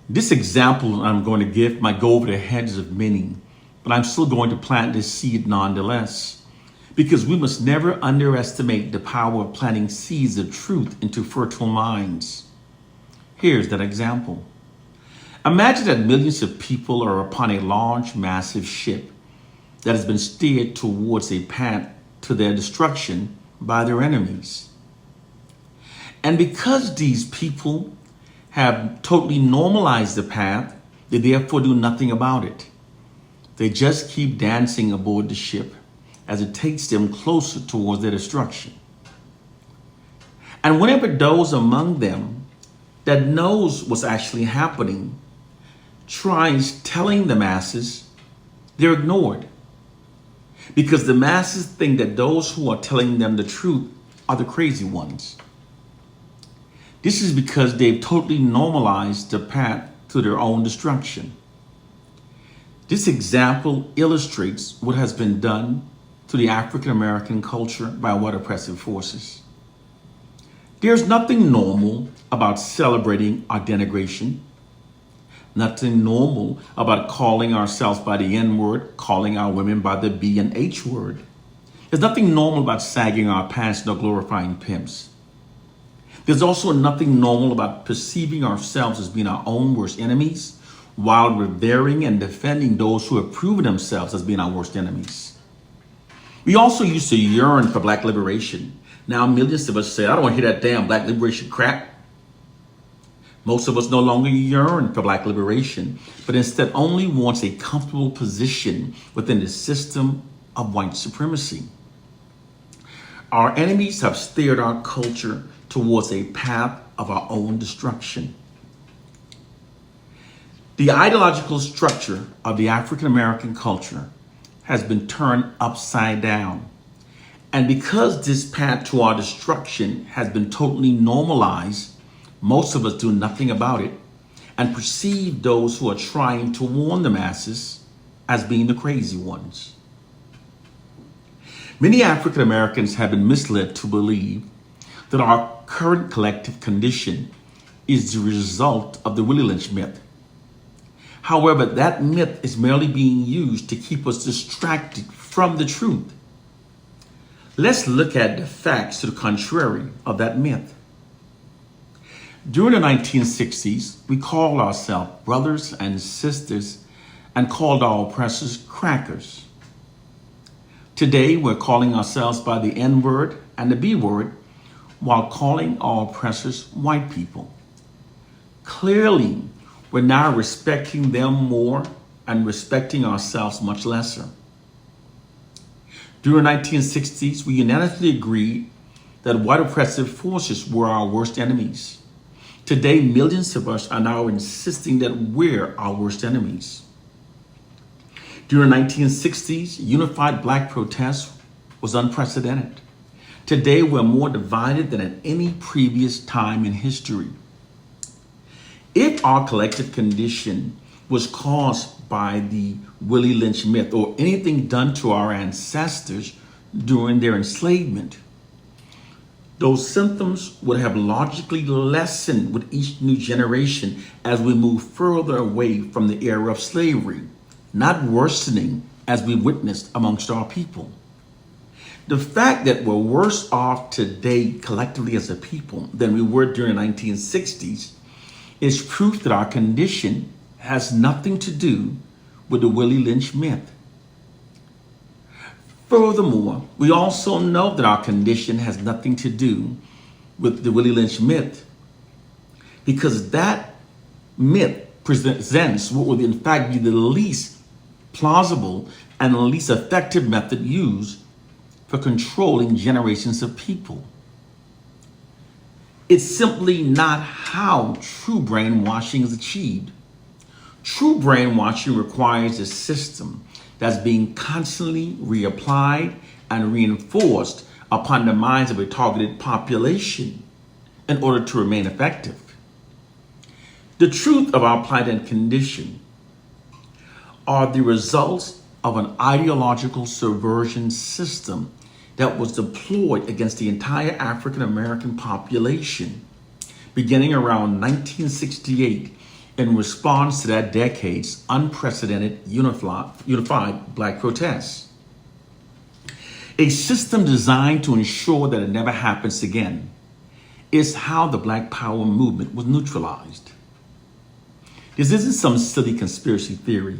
This example I'm going to give might go over the heads of many, but I'm still going to plant this seed nonetheless, because we must never underestimate the power of planting seeds of truth into fertile minds. Here's that example. Imagine that millions of people are upon a large, massive ship that has been steered towards a path to their destruction by their enemies. And because these people have totally normalized the path, they therefore do nothing about it. They just keep dancing aboard the ship as it takes them closer towards their destruction. And whenever those among them that knows what's actually happening tries telling the masses, they're ignored. Because the masses think that those who are telling them the truth are the crazy ones. This is because they've totally normalized the path to their own destruction. This example illustrates what has been done to the African American culture by white oppressive forces. There's nothing normal about celebrating our denigration. Nothing normal about calling ourselves by the N word, calling our women by the B and H word. There's nothing normal about sagging our pants nor glorifying pimps. There's also nothing normal about perceiving ourselves as being our own worst enemies while revering and defending those who have proven themselves as being our worst enemies. We also used to yearn for black liberation. Now millions of us say, I don't want to hear that damn black liberation crap. Most of us no longer yearn for black liberation, but instead only wants a comfortable position within the system of white supremacy. Our enemies have steered our culture towards a path of our own destruction. The ideological structure of the African American culture has been turned upside down. And because this path to our destruction has been totally normalized, most of us do nothing about it and perceive those who are trying to warn the masses as being the crazy ones. Many African Americans have been misled to believe that our current collective condition is the result of the Willie Lynch myth. However, that myth is merely being used to keep us distracted from the truth. Let's look at the facts to the contrary of that myth. During the 1960s, we called ourselves brothers and sisters and called our oppressors crackers. Today, we're calling ourselves by the N word and the B word while calling our oppressors white people. Clearly, we're now respecting them more and respecting ourselves much lesser. During the 1960s, we unanimously agreed that white oppressive forces were our worst enemies. Today, millions of us are now insisting that we're our worst enemies. During the 1960s, unified black protest was unprecedented. Today, we're more divided than at any previous time in history. If our collective condition was caused by the Willie Lynch myth or anything done to our ancestors during their enslavement, those symptoms would have logically lessened with each new generation as we move further away from the era of slavery, not worsening as we witnessed amongst our people. The fact that we're worse off today collectively as a people than we were during the 1960s is proof that our condition has nothing to do with the Willie Lynch myth. Furthermore, we also know that our condition has nothing to do with the Willie Lynch myth, because that myth presents what would in fact be the least plausible and the least effective method used for controlling generations of people. It's simply not how true brainwashing is achieved. True brainwashing requires a system that's being constantly reapplied and reinforced upon the minds of a targeted population in order to remain effective. The truth of our plight and condition are the results of an ideological subversion system that was deployed against the entire African American population beginning around 1968 in response to that decade's unprecedented unified black protests. A system designed to ensure that it never happens again is how the Black Power movement was neutralized. This isn't some silly conspiracy theory.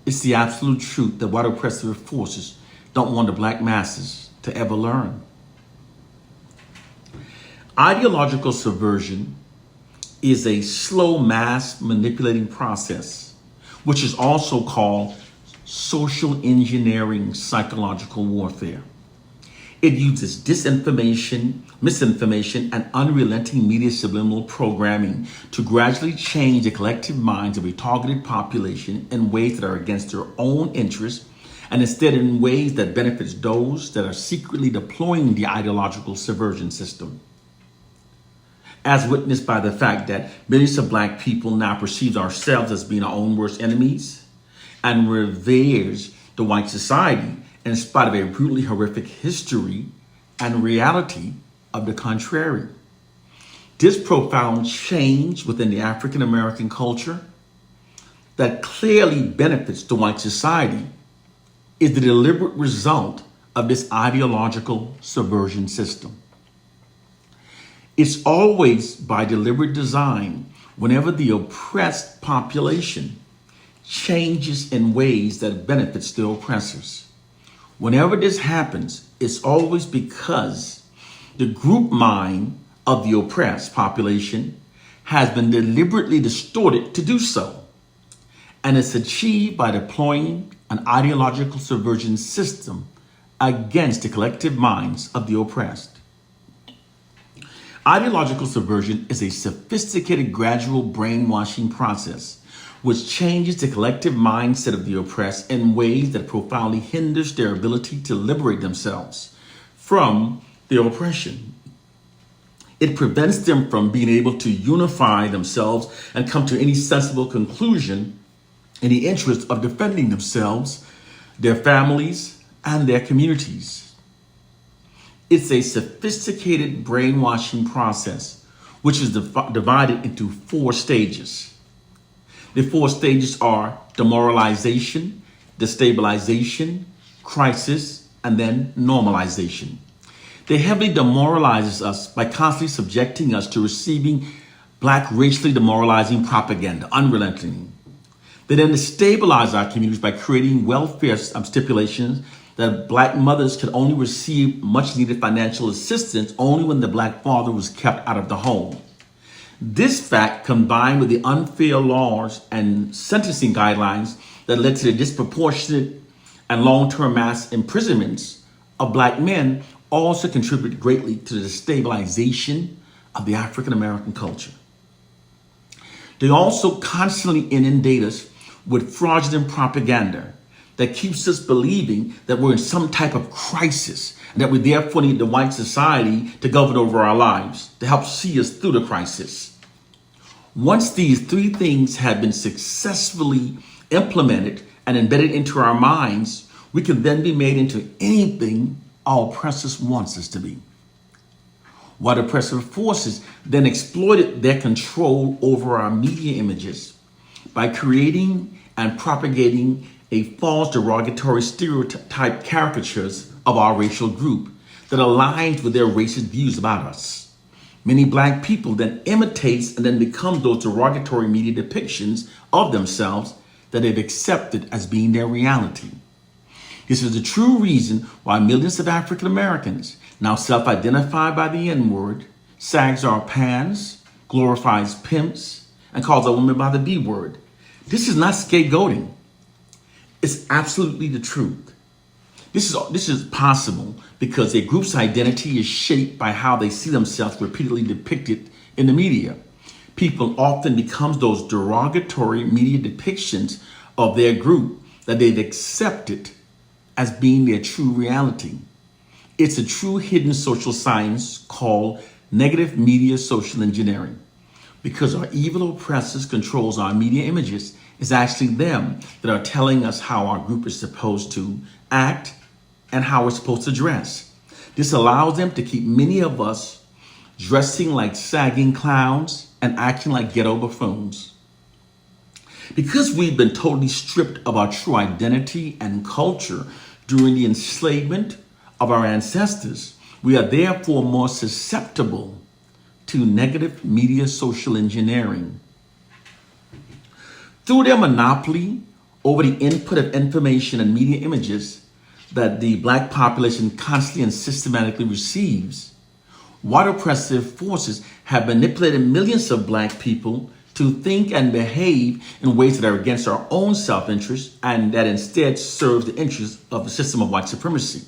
It's the absolute truth that white oppressive forces don't want the black masses to ever learn. Ideological subversion is a slow mass manipulating process, which is also called social engineering psychological warfare. It uses disinformation, misinformation, and unrelenting media subliminal programming to gradually change the collective minds of a targeted population in ways that are against their own interests, and instead in ways that benefits those that are secretly deploying the ideological subversion system. As witnessed by the fact that millions of black people now perceive ourselves as being our own worst enemies and reveres the white society in spite of a brutally horrific history and reality of the contrary. This profound change within the African American culture that clearly benefits the white society is the deliberate result of this ideological subversion system. It's always by deliberate design whenever the oppressed population changes in ways that benefits the oppressors. Whenever this happens, it's always because the group mind of the oppressed population has been deliberately distorted to do so. And it's achieved by deploying an ideological subversion system against the collective minds of the oppressed. Ideological subversion is a sophisticated gradual brainwashing process which changes the collective mindset of the oppressed in ways that profoundly hinders their ability to liberate themselves from the oppression. It prevents them from being able to unify themselves and come to any sensible conclusion in the interest of defending themselves, their families, and their communities. It's a sophisticated brainwashing process which is divided into 4 stages. The 4 stages are demoralization, destabilization, crisis, and then normalization. They heavily demoralizes us by constantly subjecting us to receiving black racially demoralizing propaganda, unrelenting. They then destabilize our communities by creating welfare stipulations that black mothers could only receive much needed financial assistance only when the black father was kept out of the home. This fact, combined with the unfair laws and sentencing guidelines that led to the disproportionate and long-term mass imprisonments of black men, also contributed greatly to the destabilization of the African American culture. They also constantly inundate us with fraudulent propaganda that keeps us believing that we're in some type of crisis and that we therefore need the white society to govern over our lives, to help see us through the crisis. Once these 3 things have been successfully implemented and embedded into our minds, we can then be made into anything our oppressors wants us to be. White oppressive forces then exploited their control over our media images by creating and propagating a false derogatory stereotype caricatures of our racial group that aligns with their racist views about us. Many black people then imitates and then become those derogatory media depictions of themselves that they've accepted as being their reality. This is the true reason why millions of African Americans now self-identify by the N-word, sags our pants, glorifies pimps, and calls a woman by the B-word. This is not scapegoating. It's absolutely the truth. This is possible because a group's identity is shaped by how they see themselves repeatedly depicted in the media. People often become those derogatory media depictions of their group that they've accepted as being their true reality. It's a true hidden social science called negative media social engineering. Because our evil oppressors controls our media images, it's actually them that are telling us how our group is supposed to act and how we're supposed to dress. This allows them to keep many of us dressing like sagging clowns and acting like ghetto buffoons. Because we've been totally stripped of our true identity and culture during the enslavement of our ancestors, we are therefore more susceptible to negative media social engineering. Through their monopoly over the input of information and media images that the Black population constantly and systematically receives, white oppressive forces have manipulated millions of Black people to think and behave in ways that are against our own self-interest and that instead serve the interests of the system of white supremacy.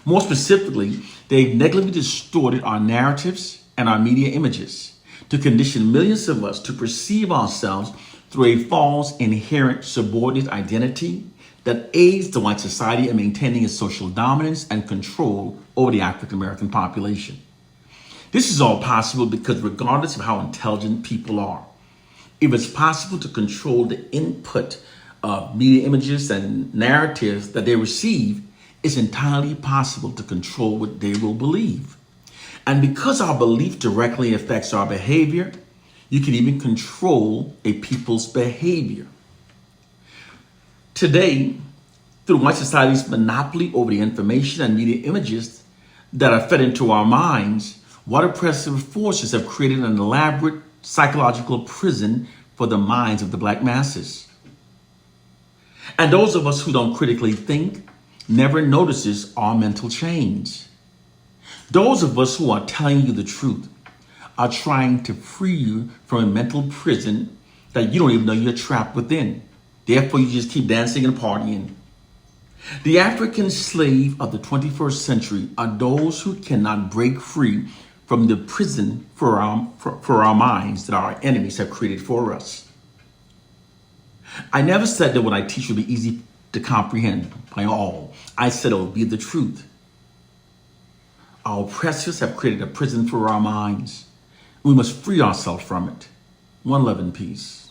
More specifically, they've negatively distorted our narratives and our media images to condition millions of us to perceive ourselves through a false, inherent, subordinate identity that aids the white society in maintaining its social dominance and control over the African American population. This is all possible because regardless of how intelligent people are, if it's possible to control the input of media images and narratives that they receive, it's entirely possible to control what they will believe. And because our belief directly affects our behavior, you can even control a people's behavior. Today, through white society's monopoly over the information and media images that are fed into our minds, white oppressive forces have created an elaborate psychological prison for the minds of the Black masses. And those of us who don't critically think never notices our mental change. Those of us who are telling you the truth are trying to free you from a mental prison that you don't even know you're trapped within. Therefore, you just keep dancing and partying. The African slave of the 21st century are those who cannot break free from the prison for our minds that our enemies have created for us. I never said that what I teach will be easy to comprehend by all. I said it will be the truth. Our oppressors have created a prison for our minds. We must free ourselves from it. One love and peace.